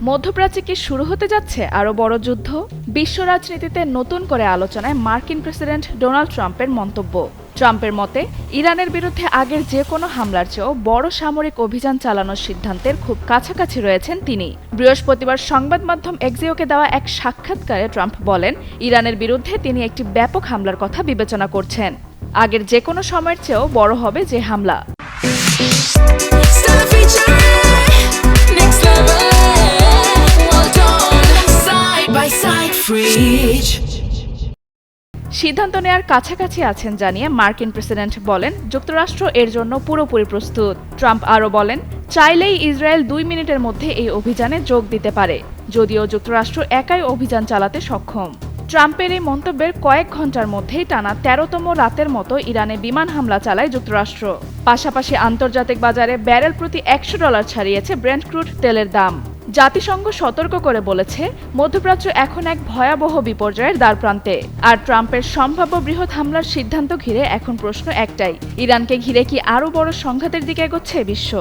মধ্যপ্রাচ্যে কি শুরু হতে যাচ্ছে আরও বড় যুদ্ধ? বিশ্ব রাজনীতিতে নতুন করে আলোচনায় মার্কিন প্রেসিডেন্ট ডোনাল্ড ট্রাম্পের মন্তব্য। ট্রাম্পের মতে ইরানের বিরুদ্ধে আগের যে কোনো হামলার চেয়েও বড় সামরিক অভিযান চালানোর সিদ্ধান্তের খুব কাছাকাছি রয়েছেন তিনি। বৃহস্পতিবার সংবাদ মাধ্যম এক্সিওকে দেওয়া এক সাক্ষাৎকারে ট্রাম্প বলেন, ইরানের বিরুদ্ধে তিনি একটি ব্যাপক হামলার কথা বিবেচনা করছেন। আগের যে কোনো সময়ের চেয়েও বড় হবে যে হামলা। সিদ্ধান্ত নেয়ার কাছাকাছি আছেন জানিয়ে মার্কিন প্রেসিডেন্ট বলেন, যুক্তরাষ্ট্র এর জন্য পুরোপুরি প্রস্তুত। ট্রাম্প আরও বলেন, চাইলেই ইসরায়েল 2 মিনিটের মধ্যে এই অভিযানে যোগ দিতে পারে, যদিও যুক্তরাষ্ট্র একাই অভিযান চালাতে সক্ষম। ট্রাম্পের এই মন্তব্যের কয়েক ঘন্টার মধ্যেই টানা 13তম রাতের মতো ইরানে বিমান হামলা চালায় যুক্তরাষ্ট্র। পাশাপাশি আন্তর্জাতিক বাজারে ব্যারেল প্রতি $100 ছাড়িয়েছে ব্রেন্ট ক্রুড তেলের দাম। জাতিসংঘ সতর্ক করে বলেছে, মধ্যপ্রাচ্য এখন এক ভয়াবহ বিপর্যয়ের দ্বারপ্রান্তে। আর ট্রাম্পের সম্ভাব্য বৃহৎ হামলার সিদ্ধান্ত ঘিরে এখন প্রশ্ন একটাই, ইরানকে ঘিরে কি আরও বড় সংঘাতের দিকে এগোচ্ছে বিশ্ব?